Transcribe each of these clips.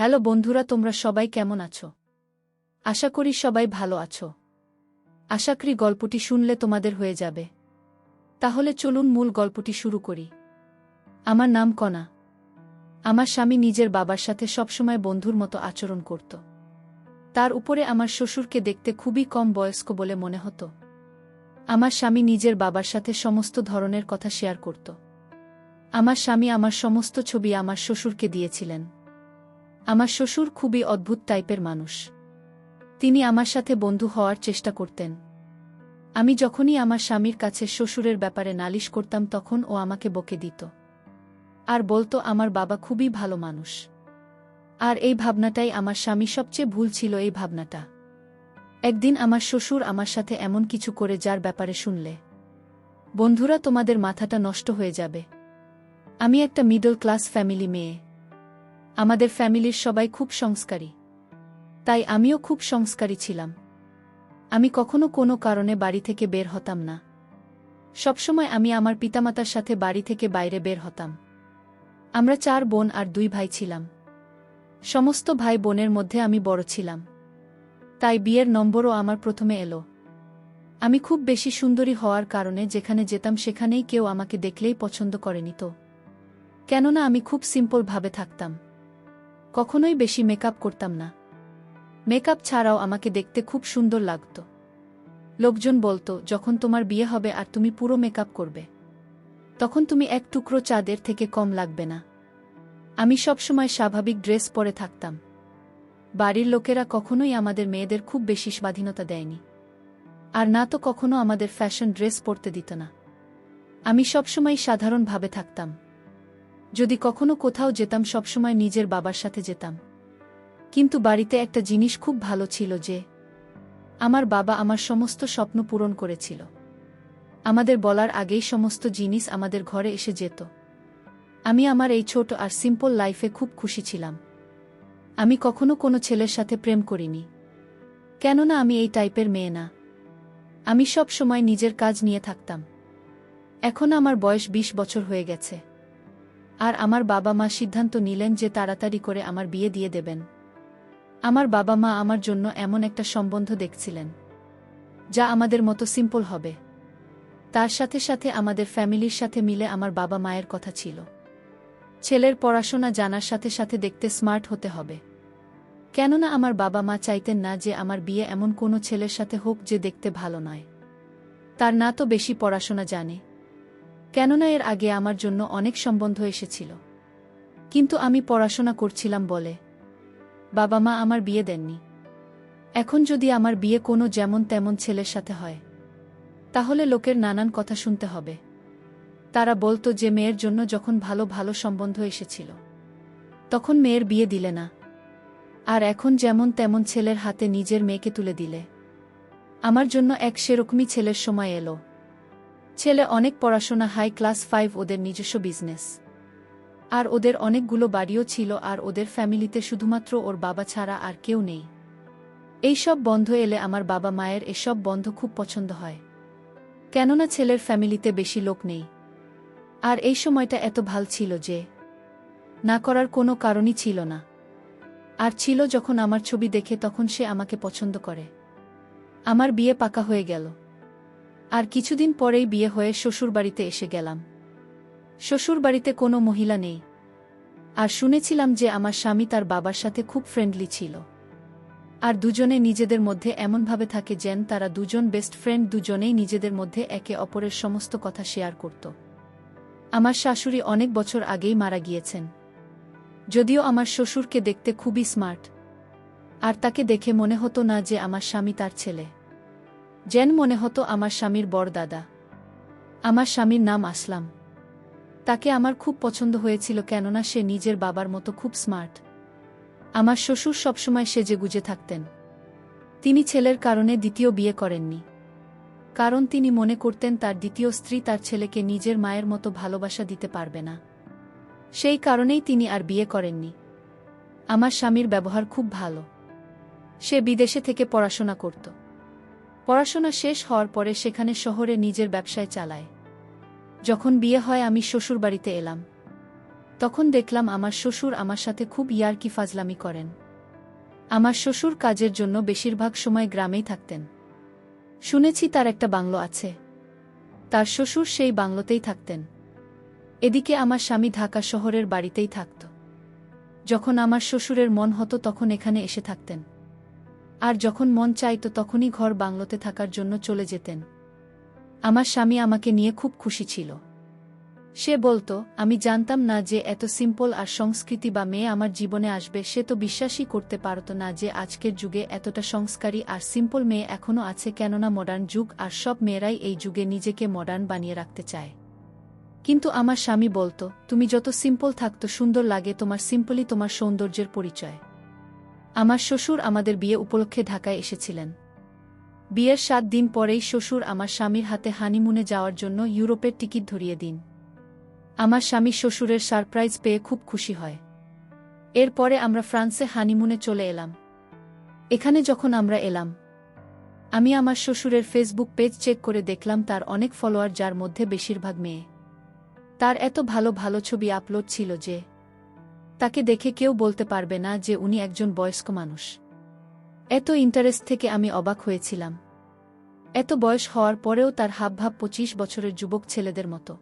Hello বন্ধুরা, তোমরা সবাই কেমন আছো? আশা করি সবাই ভালো আছো। আশা করি গল্পটি শুনলে তোমাদের হয়ে যাবে। তাহলে চলুন মূল গল্পটি শুরু করি। আমার নাম কণা। আমার স্বামী নিজের বাবার সাথে সবসময় বন্ধুর মতো আচরণ করত। তার উপরে আমার শ্বশুরকে দেখতে খুবই কম বয়স্ক বলে মনে হতো। আমার স্বামী নিজের বাবার সাথে সমস্ত ধরনের কথা শেয়ার করত। আমার স্বামী আমার সমস্ত ছবি আমার শ্বশুরকে দিয়েছিলেন। আমার শ্বশুর খুবই অদ্ভুত টাইপের মানুষ। তিনি আমার সাথে বন্ধু হওয়ার চেষ্টা করতেন। আমি যখনই আমার স্বামীর কাছে শ্বশুরের ব্যাপারে নালিশ করতাম তখন ও আমাকে বকে দিত আর বলতো আমার বাবা খুবই ভালো মানুষ। আর এই ভাবনাটাই আমার স্বামী সবচেয়ে ভুল ছিল। এই ভাবনাটা একদিন আমার শ্বশুর আমার সাথে এমন কিছু করে যার ব্যাপারে শুনলে বন্ধুরা তোমাদের মাথাটা নষ্ট হয়ে যাবে। আমি একটা মিডল ক্লাস ফ্যামিলি মেয়ে। আমাদের ফ্যামিলির সবাই খুব সংস্কারী, তাই আমিও খুব সংস্কারী ছিলাম। আমি কখনো কোনো কারণে বাড়ি থেকে বের হতাম না। সবসময় আমি আমার পিতামাতার সাথে বাড়ি থেকে বাইরে বের হতাম। আমরা 4 বোন আর 2 ভাই ছিলাম। সমস্ত ভাই বোনের মধ্যে আমি বড় ছিলাম, তাই বিয়ের নম্বরও আমার প্রথমে এলো। আমি খুব বেশি সুন্দরী হওয়ার কারণে যেখানে যেতাম সেখানেই কেউ আমাকে দেখলেই পছন্দ করেনি তো। কেননা আমি খুব সিম্পল ভাবে থাকতাম, কখনোই বেশি মেকআপ করতাম না। মেকআপ ছাড়াও আমাকে দেখতে খুব সুন্দর লাগত। লোকজন বলতো, যখন তোমার বিয়ে হবে আর তুমি পুরো মেকআপ করবে, তখন তুমি এক টুকরো চাঁদের থেকে কম লাগবে না। আমি সবসময় স্বাভাবিক ড্রেস পরে থাকতাম। বাড়ির লোকেরা কখনোই আমাদের মেয়েদের খুব বেশি স্বাধীনতা দেয়নি, আর না তো কখনো আমাদের ফ্যাশন ড্রেস পরতে দিত না। আমি সবসময় সাধারণভাবে থাকতাম। যদি কখনো কোথাও যেতাম সবসময় নিজের বাবার সাথে যেতাম। কিন্তু বাড়িতে একটা জিনিস খুব ভালো ছিল যে আমার বাবা আমার সমস্ত স্বপ্ন পূরণ করেছিল। আমাদের বলার আগেই সমস্ত জিনিস আমাদের ঘরে এসে যেত। আমি আমার এই ছোট আর সিম্পল লাইফে খুব খুশি ছিলাম। আমি কখনো কোনো ছেলের সাথে প্রেম করিনি, কেননা আমি এই টাইপের মেয়ে না। আমি সব সময় নিজের কাজ নিয়ে থাকতাম। এখন আমার বয়স 20 বছর হয়ে গেছে, আর আমার বাবা মা সিদ্ধান্ত নিলেন যে তাড়াতাড়ি করে আমার বিয়ে দিয়ে দেবেন। আমার বাবা মা আমার জন্য এমন একটা সম্বন্ধ দেখছিলেন যা আমাদের মতো সিম্পল হবে। তার সাথে সাথে আমাদের ফ্যামিলির সাথে মিলে আমার বাবা মায়ের কথা ছিল, ছেলের পড়াশোনা জানার সাথে সাথে দেখতে স্মার্ট হতে হবে। কেননা আমার বাবা মা চাইতেন না যে আমার বিয়ে এমন কোনো ছেলের সাথে হোক যে দেখতে ভালো নয়, তার না তো বেশি পড়াশোনা জানে। কেননা এর আগে আমার জন্য অনেক সম্বন্ধ এসেছিল, কিন্তু আমি পড়াশোনা করছিলাম বলে বাবা মা আমার বিয়ে দেননি। এখন যদি আমার বিয়ে কোনো যেমন তেমন ছেলের সাথে হয়, তাহলে লোকের নানান কথা শুনতে হবে। তারা বলতো যে মেয়ের জন্য যখন ভালো ভালো সম্বন্ধ এসেছিল তখন মেয়ের বিয়ে দিলে না, আর এখন যেমন তেমন ছেলের হাতে নিজের মেয়েকে তুলে দিলে। আমার জন্য এক সেরকমই ছেলের সময় এলো। ছেলে অনেক পড়াশোনা, হাই ক্লাস 5, ওদের নিজস্ব বিজনেস, আর ওদের অনেকগুলো বাড়িও ছিল, আর ওদের ফ্যামিলিতে শুধুমাত্র ওর বাবা ছাড়া আর কেউ নেই। এইসব বন্ধ এলে আমার বাবা মায়ের এসব বন্ধ খুব পছন্দ হয়, কেননা ছেলের ফ্যামিলিতে বেশি লোক নেই। আর এই সময়টা এত ভাল ছিল যে না করার কোনো কারণই ছিল না। আর ছিল যখন আমার ছবি দেখে তখন সে আমাকে পছন্দ করে। আমার বিয়ে পাকা হয়ে গেল, আর কিছুদিন পরেই বিয়ে হয়ে শ্বশুরবাড়িতে এসে গেলাম। শ্বশুরবাড়িতে কোনো মহিলা নেই, আর শুনেছিলাম যে আমার স্বামী তার বাবার সাথে খুব ফ্রেন্ডলি ছিল, আর দুজনে নিজেদের মধ্যে এমনভাবে থাকে যেন তারা দুজন বেস্ট ফ্রেন্ড। দুজনেই নিজেদের মধ্যে একে অপরের সমস্ত কথা শেয়ার করত। আমার শাশুড়ি অনেক বছর আগেই মারা গিয়েছেন, যদিও আমার শ্বশুরকে দেখতে খুবই স্মার্ট, আর তাকে দেখে মনে হতো না যে আমার স্বামী তার ছেলে, যেন মনে হতো আমার স্বামীর বড় দাদা। আমার স্বামীর নাম আসলাম। তাকে আমার খুব পছন্দ হয়েছিল, কেননা সে নিজের বাবার মতো খুব স্মার্ট। আমার শ্বশুর সবসময় সেজেগুজে থাকতেন। তিনি ছেলের কারণে দ্বিতীয় বিয়ে করেননি, কারণ তিনি মনে করতেন তার দ্বিতীয় স্ত্রী তার ছেলেকে নিজের মায়ের মতো ভালোবাসা দিতে পারবে না। সেই কারণেই তিনি আর বিয়ে করেননি। আমার স্বামীর ব্যবহার খুব ভালো। সে বিদেশে থেকে পড়াশোনা করত। পড়াশোনা শেষ হওয়ার পরে সেখানে শহরে নিজের ব্যবসায় চালায়। যখন বিয়ে হয় আমি শ্বশুরবাড়িতে এলাম, তখন দেখলাম আমার শ্বশুর আমার সাথে খুব ইয়ার্কি ফাজলামি করেন। আমার শ্বশুর কাজের জন্য বেশিরভাগ সময় গ্রামেই থাকতেন। শুনেছি তার একটা বাংলো আছে। তার শ্বশুর সেই বাংলোতেই থাকতেন। এদিকে আমার স্বামী ঢাকা শহরের বাড়িতেই থাকত। যখন আমার শ্বশুরের মন হতো তখন এখানে এসে থাকতেন, আর যখন মন চাইত তখনই ঘর বাংলোতে থাকার জন্য চলে যেতেন। আমার স্বামী আমাকে নিয়ে খুব খুশি ছিল। সে বলতো, আমি জানতাম না যে এত সিম্পল আর সংস্কৃতি বা মেয়ে আমার জীবনে আসবে। সে তো বিশ্বাসই করতে পারত না যে আজকের যুগে এতটা সংস্কারী আর সিম্পল মেয়ে এখনও আছে, কেননা মডার্ন যুগ আর সব মেয়েরাই এই যুগে নিজেকে মডার্ন বানিয়ে রাখতে চায়। কিন্তু আমার স্বামী বলতো, তুমি যত সিম্পল থাকতো সুন্দর লাগে, তোমার সিম্পলই তোমার সৌন্দর্যের পরিচয়। আমার শ্বশুর আমাদের বিয়ে উপলক্ষে ঢাকায় এসেছিলেন। বিয়ের 7 দিন পরেই শ্বশুর আমার স্বামীর হাতে হানিমুনে যাওয়ার জন্য ইউরোপের টিকিট ধরিয়ে দিন। আমার স্বামী শ্বশুরের সারপ্রাইজ পেয়ে খুব খুশি হয়। এরপরে আমরা ফ্রান্সে হানিমুনে চলে এলাম। এখানে যখন আমরা এলাম, আমি আমার শ্বশুরের ফেসবুক পেজ চেক করে দেখলাম তার অনেক ফলোয়ার, যার মধ্যে বেশিরভাগ মেয়ে। তার এত ভালো ভালো ছবি আপলোড ছিল যে তাকে দেখে কেউ বলতে পারবে না যে উনি একজন বয়স্ক মানুষ। এত ইন্টারেস্ট থেকে আমি অবাক হয়েছিলাম। এত বয়স হওয়ার পরেও তার হাবভাব 25 বছরের যুবক ছেলেদের মতো।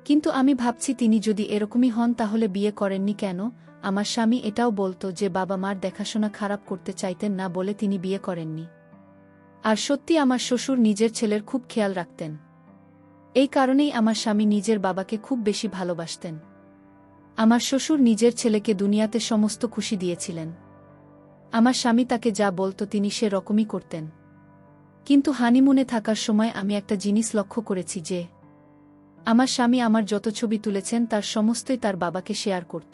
কিন্তু আমি ভাবছি, তিনি যদি এরকমই হন তাহলে বিয়ে করেননি কেন? আমার স্বামী এটাও বলতো যে বাবা মার দেখাশোনা খারাপ করতে চাইতেন না বলে তিনি বিয়ে করেননি। আর সত্যি আমার শ্বশুর নিজের ছেলের খুব খেয়াল রাখতেন। এই কারণেই আমার স্বামী নিজের বাবাকে খুব বেশি ভালোবাসতেন। আমার শ্বশুর নিজের ছেলেকে দুনিয়াতে সমস্ত খুশি দিয়েছিলেন। আমার স্বামী তাকে যা বলতো তিনি সে রকমই করতেন। কিন্তু হানিমুনে থাকার সময় আমি একটা জিনিস লক্ষ্য করেছি যে আমার স্বামী আমার যত ছবি তুলেছেন তার সমস্তই তার বাবাকে শেয়ার করত।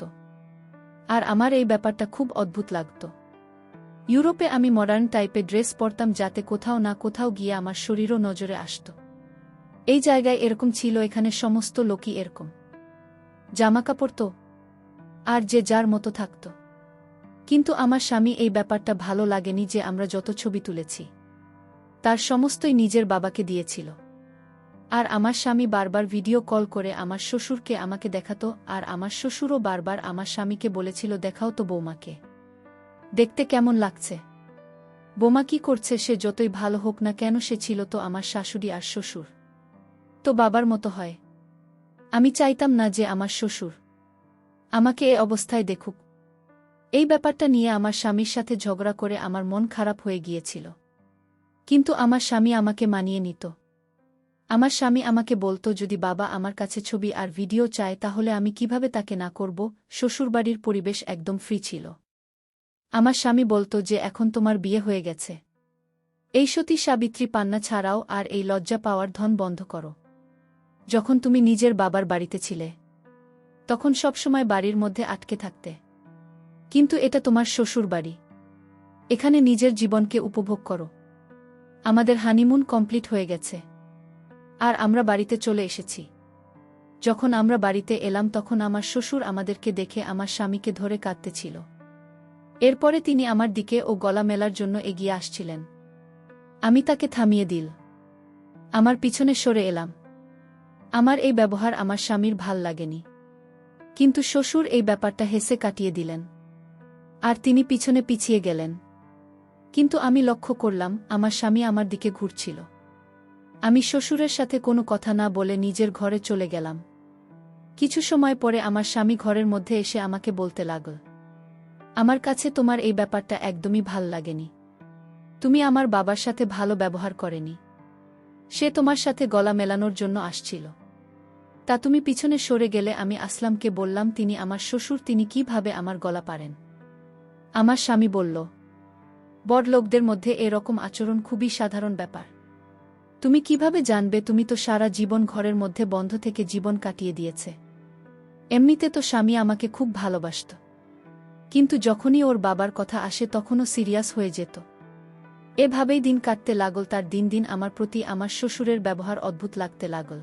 আর আমার এই ব্যাপারটা খুব অদ্ভুত লাগত। ইউরোপে আমি মডার্ন টাইপের ড্রেস পরতাম যাতে কোথাও না কোথাও গিয়ে আমার শরীরও নজরে আসত। এই জায়গায় এরকম ছিল, এখানে সমস্ত লোকই এরকম জামাকাপড় তো, আর যে যার মতো থাকত। কিন্তু আমার স্বামী এই ব্যাপারটা ভালো লাগেনি যে আমরা যত ছবি তুলেছি তার সমস্তই নিজের বাবাকে দিয়েছিল। আর আমার স্বামী বারবার ভিডিও কল করে আমার শ্বশুরকে আমাকে দেখাতো, আর আমার শ্বশুরও বারবার আমার স্বামীকে বলেছিল, দেখাও তো বৌমাকে, দেখতে কেমন লাগছে। বৌমা কি করছে? সে যতই ভালো হোক না কেন, সে ছিল তো আমার শাশুড়ি, আর শ্বশুর তো বাবার মতো হয়। আমি চাইতাম না যে আমার শ্বশুর আমাকে এ অবস্থায় দেখুক। এই ব্যাপারটা নিয়ে আমার স্বামীর সাথে ঝগড়া করে আমার মন খারাপ হয়ে গিয়েছিল। কিন্তু আমার স্বামী আমাকে মানিয়ে নিত। আমার স্বামী আমাকে বলতো, যদি বাবা আমার কাছে ছবি আর ভিডিও চায় তাহলে আমি কিভাবে তাকে না করব। শ্বশুরবাড়ির পরিবেশ একদম ফ্রি ছিল। আমার স্বামী বলতো যে এখন তোমার বিয়ে হয়ে গেছে, এই সতী সাবিত্রী পান্না ছাড়াও আর এই লজ্জা পাওয়ার ধন বন্ধ করো। যখন তুমি নিজের বাবার বাড়িতে ছিলে তখন সবসময় বাড়ির মধ্যে আটকে থাকতে, কিন্তু এটা তোমার শ্বশুর বাড়ি, এখানে নিজের জীবনকে উপভোগ করো। আমাদের হানিমুন কমপ্লিট হয়ে গেছে আর আমরা বাড়িতে চলে এসেছি। যখন আমরা বাড়িতে এলাম তখন আমার শ্বশুর আমাদেরকে দেখে আমার স্বামীকে ধরে কাঁদতেছিল। এরপরে তিনি আমার দিকে ও গলা মেলার জন্য এগিয়ে আসছিলেন। আমি তাকে থামিয়ে দিল, আমার পিছনে সরে এলাম। আমার এই ব্যবহার আমার স্বামীর ভাল লাগেনি, কিন্তু শ্বশুর এই ব্যাপারটা হেসে কাটিয়ে দিলেন আর তিনি পিছনে পিছিয়ে গেলেন। কিন্তু আমি লক্ষ্য করলাম আমার স্বামী আমার দিকে ঘুরছিল। আমি শ্বশুরের সাথে কোনো কথা না বলে নিজের ঘরে চলে গেলাম। কিছু সময় পরে আমার স্বামী ঘরের মধ্যে এসে আমাকে বলতে লাগল, আমার কাছে তোমার এই ব্যাপারটা একদমই ভাল লাগেনি। তুমি আমার বাবার সাথে ভালো ব্যবহার করেনি। সে তোমার সাথে গলা মেলানোর জন্য আসছিল, তা তুমি পিছনে সরে গেলে। আমি আসলামকে বললাম, তিনি আমার শ্বশুর, তিনি কিভাবে আমার গলা পারেন? আমার স্বামী বলল, বড়লোকদের মধ্যে এরকম আচরণ খুবই সাধারণ ব্যাপার। তুমি কিভাবে জানবে? তুমি তো সারা জীবন ঘরের মধ্যে বন্ধ থেকে জীবন কাটিয়ে দিয়েছে। এমনিতে তো স্বামী আমাকে খুব ভালোবাসত, কিন্তু যখনই ওর বাবার কথা আসে তখনও সিরিয়াস হয়ে যেত। এভাবেই দিন কাটতে লাগল। তার দিন দিন আমার প্রতি আমার শ্বশুরের ব্যবহার অদ্ভুত লাগতে লাগল।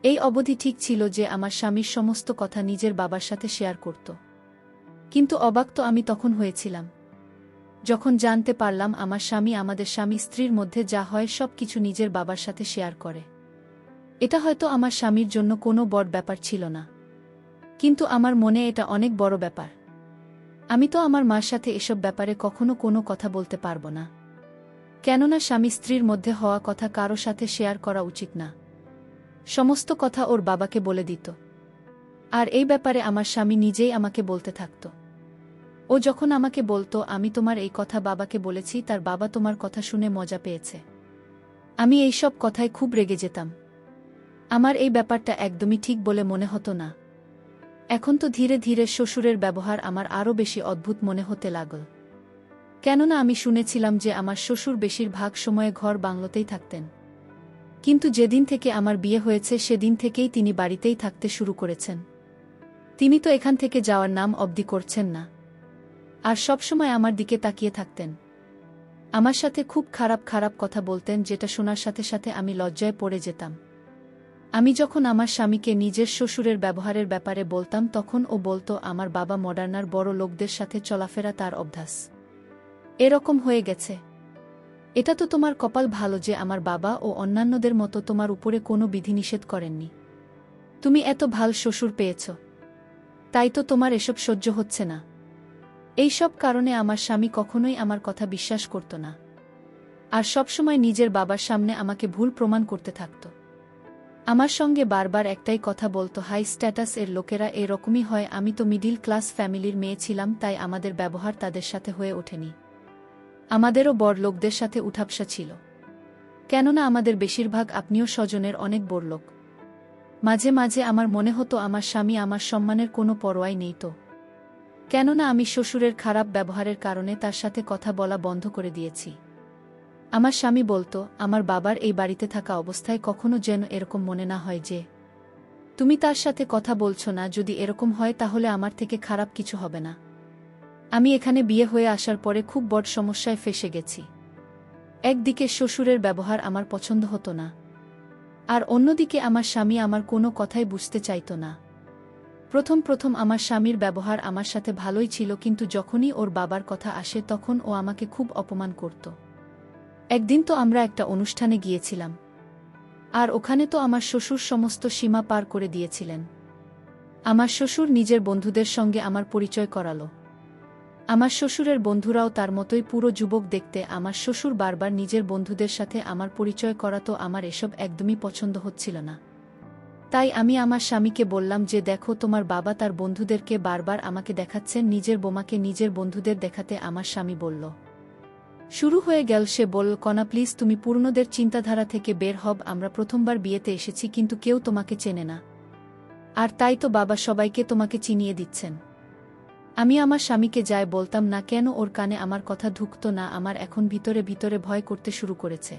এই অবধি ঠিক ছিল যে আমার স্বামীর সমস্ত কথা নিজের বাবার সাথে শেয়ার করত। কিন্তু অবাক তো আমি তখন হয়েছিলাম যখন জানতে পারলাম আমার স্বামী আমাদের স্বামী স্ত্রীর মধ্যে যা হয় সব কিছু নিজের বাবার সাথে শেয়ার করে। এটা হয়তো আমার স্বামীর জন্য কোনো বড় ব্যাপার ছিল না, কিন্তু আমার মনে এটা অনেক বড় ব্যাপার। আমি তো আমার মার সাথে এসব ব্যাপারে কখনো কোনো কথা বলতে পারব না। কেননা স্বামী স্ত্রীর মধ্যে হওয়া কথা কারো সাথে শেয়ার করা উচিত না। সমস্ত কথা ওর বাবাকে বলে দিত। আর এই ব্যাপারে আমার স্বামী নিজেই আমাকে বলতে থাকত। ও যখন আমাকে বলতো, আমি তোমার এই কথা বাবাকে বলেছি, তার বাবা তোমার কথা শুনে মজা পেয়েছে, আমি এই সব কথায় খুব রেগে যেতাম। আমার এই ব্যাপারটা একদমই ঠিক বলে মনে হতো না। এখন তো ধীরে ধীরে শ্বশুরের ব্যবহার আমার আরও বেশি অদ্ভুত মনে হতে লাগল। কেননা আমি শুনেছিলাম যে আমার শ্বশুর বেশিরভাগ সময়ে ঘর বাংলোতেই থাকতেন। কিন্তু যেদিন থেকে আমার বিয়ে হয়েছে সেদিন থেকেই তিনি বাড়িতেই থাকতে শুরু করেছেন। তিনি তো এখান থেকে যাওয়ার নাম অবধি করছেন না। আর সবসময় আমার দিকে তাকিয়ে থাকতেন। আমার সাথে খুব খারাপ খারাপ কথা বলতেন, যেটা শোনার সাথে সাথে আমি লজ্জায় পড়ে যেতাম। আমি যখন আমার স্বামীকে নিজের শ্বশুরের ব্যবহারের ব্যাপারে বলতাম, তখন ও বলতো, আমার বাবা মডার্নার বড় লোকদের সাথে চলাফেরা তার অভ্যাস, এরকম হয়ে গেছে। এটা তো তোমার কপাল ভালো যে আমার বাবা ও অন্যান্যদের মতো তোমার উপরে কোনো বিধিনিষেধ করেননি। তুমি এত ভাল শ্বশুর পেয়েছ, তাই তো তোমার এসব সহ্য হচ্ছে না। এই সব কারণে আমার স্বামী কখনোই আমার কথা বিশ্বাস করত না, আর সবসময় নিজের বাবার সামনে আমাকে ভুল প্রমাণ করতে থাকত। আমার সঙ্গে বারবার একটাই কথা বলতো, হাই স্ট্যাটাস এর লোকেরা এরকমই হয়, আমি তো মিডিল ক্লাস ফ্যামিলির মেয়ে ছিলাম, তাই আমাদের ব্যবহার তাদের সাথে হয়ে ওঠেনি। আমাদেরও বড় লোকদের সাথে উঠাবসা ছিল, কেননা আমাদের বেশিরভাগ আত্মীয় স্বজনের অনেক বড়লোক। মাঝে মাঝে আমার মনে হতো আমার স্বামী আমার সম্মানের কোনো পরোয়াই নেই তো, কেননা আমি শ্বশুরের খারাপ ব্যবহারের কারণে তার সাথে কথা বলা বন্ধ করে দিয়েছি। আমার স্বামী বলতো, আমার বাবার এই বাড়িতে থাকা অবস্থায় কখনো যেন এরকম মনে না হয় যে তুমি তার সাথে কথা বলছো না। যদি এরকম হয় তাহলে আমার থেকে খারাপ কিছু হবে না। আমি এখানে বিয়ে হয়ে আসার পরে খুব বড় সমস্যায় ফেঁসে গেছি। একদিকে শ্বশুরের ব্যবহার আমার পছন্দ হতো না, আর অন্যদিকে আমার স্বামী আমার কোনো কথাই বুঝতে চাইত না। প্রথম প্রথম আমার স্বামীর ব্যবহার আমার সাথে ভালোই ছিল, কিন্তু যখনই ওর বাবার কথা আসে তখন ও আমাকে খুব অপমান করত। একদিন তো আমরা একটা অনুষ্ঠানে গিয়েছিলাম, আর ওখানে তো আমার শ্বশুর সমস্ত সীমা পার করে দিয়েছিলেন। আমার শ্বশুর নিজের বন্ধুদের সঙ্গে আমার পরিচয় করালো। আমার শ্বশুরের বন্ধুরাও তার মতোই পুরো যুবক দেখতে। আমার শ্বশুর বারবার নিজের বন্ধুদের সাথে আমার পরিচয় করাতো। আমার এসব একদমই পছন্দ হচ্ছিল না। তাই আমি আমার স্বামীকে বললাম যে, দেখো, তোমার বাবা তার বন্ধুদেরকে বারবার আমাকে দেখাচ্ছেন, নিজের বোমাকে নিজের বন্ধুদের দেখাতে। আমার স্বামী বলল, শুরু হয়ে গেল। সে বলল, কনা প্লিজ, তুমি পুরনোদের চিন্তাধারা থেকে বের হব। আমরা প্রথমবার বিয়েতে এসেছি, কিন্তু কেউ তোমাকে চেনে না, আর তাই তো বাবা সবাইকে তোমাকে চিনিয়ে দিচ্ছেন। আমি আমার স্বামীকে যাই বলতাম না কেন, ওর কানে আমার কথা ঢুকত না। আমার এখন ভিতরে ভিতরে ভয় করতে শুরু করেছে,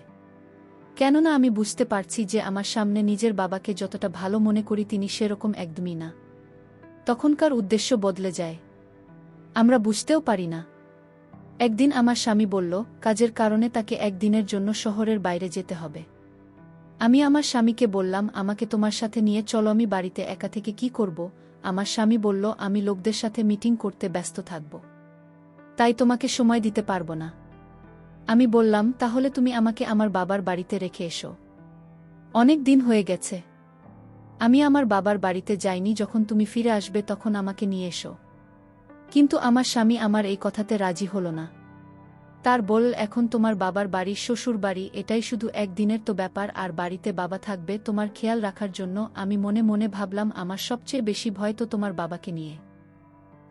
কেননা আমি বুঝতে পারছি যে আমার সামনে নিজের বাবাকে যতটা ভালো মনে করি তিনি সেরকম একদমই না। তখনকার উদ্দেশ্য বদলে যায়, আমরা বুঝতেও পারি না। একদিন আমার স্বামী বলল, কাজের কারণে তাকে একদিনের জন্য শহরের বাইরে যেতে হবে। আমি আমার স্বামীকে বললাম, আমাকে তোমার সাথে নিয়ে চলো, আমি বাড়িতে একা থেকে কি করব। আমার স্বামী বলল, আমি লোকদের সাথে মিটিং করতে ব্যস্ত থাকব, তাই তোমাকে সময় দিতে পারব না। আমি বললাম, তাহলে তুমি আমাকে আমার বাবার বাড়িতে রেখে এসো। অনেক দিন হয়ে গেছে, আমি আমার বাবার বাড়িতে যাইনি। যখন তুমি ফিরে আসবে তখন আমাকে নিয়ে এসো। কিন্তু আমার স্বামী আমার এই কথাতে রাজি হল না। তার বল, এখন তোমার বাবার বাড়ি শ্বশুর বাড়ি, এটাই শুধু একদিনের তো ব্যাপার, আর বাড়িতে বাবা থাকবে তোমার খেয়াল রাখার জন্য। আমি মনে মনে ভাবলাম, আমার সবচেয়ে বেশি ভয় তো তোমার বাবাকে নিয়ে,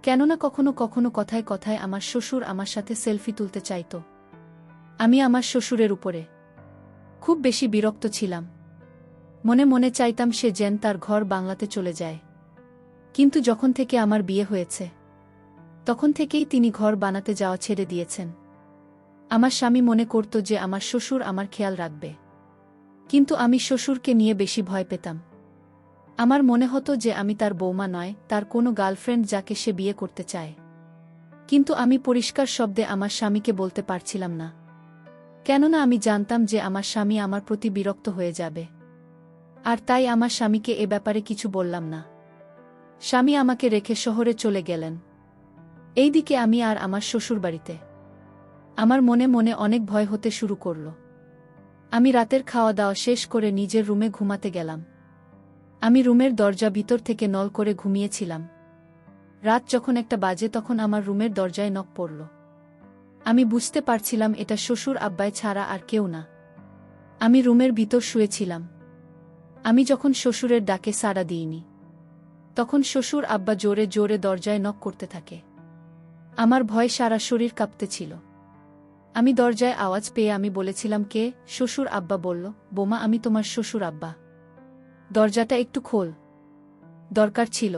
কেননা কখনো কখনো কথায় কথায় আমার শ্বশুর আমার সাথে সেলফি তুলতে চাইত। আমি আমার শ্বশুরের উপরে খুব বেশি বিরক্ত ছিলাম। মনে মনে চাইতাম সে যেন তার ঘর বাংলাতে চলে যায়। কিন্তু যখন থেকে আমার বিয়ে হয়েছে তখন থেকেই তিনি ঘর বানাতে যাওয়া ছেড়ে দিয়েছেন। আমার স্বামী মনে করত যে আমার শ্বশুর আমার খেয়াল রাখবে, কিন্তু আমি শ্বশুরকে নিয়ে বেশি ভয় পেতাম। আমার মনে হতো যে আমি তার বৌমা নয়, তার কোনো গার্লফ্রেন্ড যাকে সে বিয়ে করতে চায়। কিন্তু আমি পরিষ্কার শব্দে আমার স্বামীকে বলতে পারছিলাম না, কেননা আমি জানতাম যে আমার স্বামী আমার প্রতি বিরক্ত হয়ে যাবে। আর তাই আমার স্বামীকে এ ব্যাপারে কিছু বললাম না। স্বামী আমাকে রেখে শহরে চলে গেলেন। এইদিকে আমি আর আমার শ্বশুরবাড়িতে। আমার মনে মনে অনেক ভয় হতে শুরু করল। আমি রাতের খাওয়া দাওয়া শেষ করে নিজের রুমে ঘুমাতে গেলাম। আমি রুমের দরজা ভিতর থেকে নল করে ঘুমিয়েছিলাম। রাত যখন একটা বাজে তখন আমার রুমের দরজায় নক পড়ল। আমি বুঝতে পারছিলাম এটা শ্বশুর আব্বাই ছাড়া আর কেউ না। আমি রুমের ভিতর শুয়েছিলাম। আমি যখন শ্বশুরের ডাকে সাড়া দিইনি, তখন শ্বশুর আব্বা জোরে জোরে দরজায় নক করতে থাকে। আমার ভয় সারা শরীর কাঁপতেছিল। আমি দরজায় আওয়াজ পেয়ে আমি বলেছিলাম, কে? শ্বশুর আব্বা বলল, বোমা, আমি তোমার শ্বশুর আব্বা। দরজাটা একটু খোল। দরকার ছিল।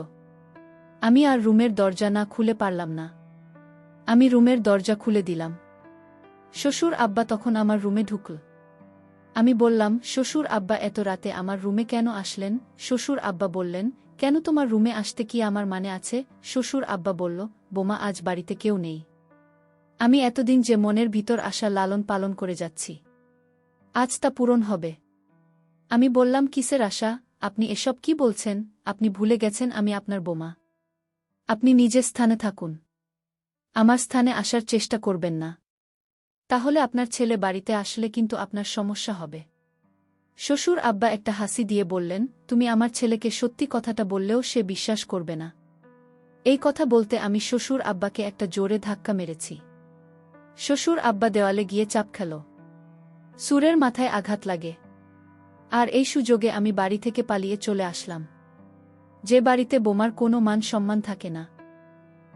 আমি আর রুমের দরজা না খুলে পারলাম না। আমি রুমের দরজা খুলে দিলাম। শ্বশুর আব্বা তখন আমার রুমে ঢুকল। আমি বললাম, শ্বশুর আব্বা, এত রাতে আমার রুমে কেন আসলেন? শ্বশুর আব্বা বললেন, কেন, তোমার রুমে আসতে কি আমার মানে আছে? শ্বশুর আব্বা বলল, বোমা, আজ বাড়িতে কেউ নেই। আমি এতদিন যে মনের ভিতর আশা লালন পালন করে যাচ্ছি, আজ তা পূরণ হবে। আমি বললাম, কিসের আশা? আপনি এসব কি বলছেন? আপনি ভুলে গেছেন আমি আপনার বোমা। আপনি নিজের স্থানে থাকুন। আমার স্থানে আসার চেষ্টা করবেন না। তাহলে আপনার ছেলে বাড়িতে আসলে কিন্তু আপনার সমস্যা হবে। শ্বশুর আব্বা একটা হাসি দিয়ে বললেন, তুমি আমার ছেলেকে সত্যি কথাটা বললেও সে বিশ্বাস করবে না। এই কথা বলতে আমি শ্বশুর আব্বাকে একটা জোরে ধাক্কা মেরেছি। শ্বশুর আব্বা দেওয়ালে গিয়ে চাপ খেল। সুরের মাথায় আঘাত লাগে। আর এই সুযোগে আমি বাড়ি থেকে পালিয়ে চলে আসলাম। যে বাড়িতে বোমার কোনো মান সম্মান থাকে না,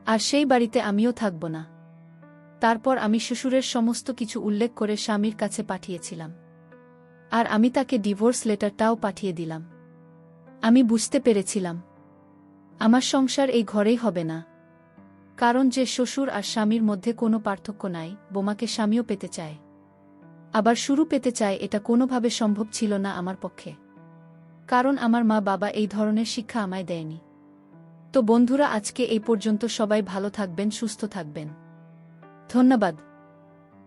আর সেই বাড়িতে আমিও থাকব না। তারপর আমি শ্বশুরের সমস্ত কিছু উল্লেখ করে স্বামীর কাছে পাঠিয়েছিলাম। আর আমি তাকে ডিভোর্স লেটারটাও পাঠিয়ে দিলাম। আমি বুঝতে পেরেছিলাম আমার সংসার এই ঘরেই হবে না। কারণ যে শ্বশুর আর স্বামীর মধ্যে কোনো পার্থক্য নাই, বোমাকে স্বামীও পেতে চায়, আবার শুরু পেতে চায়, এটা কোনোভাবে সম্ভব ছিল না আমার পক্ষে। কারণ আমার মা বাবা এই ধরনের শিক্ষা আমায় দেয়নি। তো বন্ধুরা, আজকে এই পর্যন্ত। সবাই ভালো থাকবেন, সুস্থ থাকবেন। ধন্যবাদ।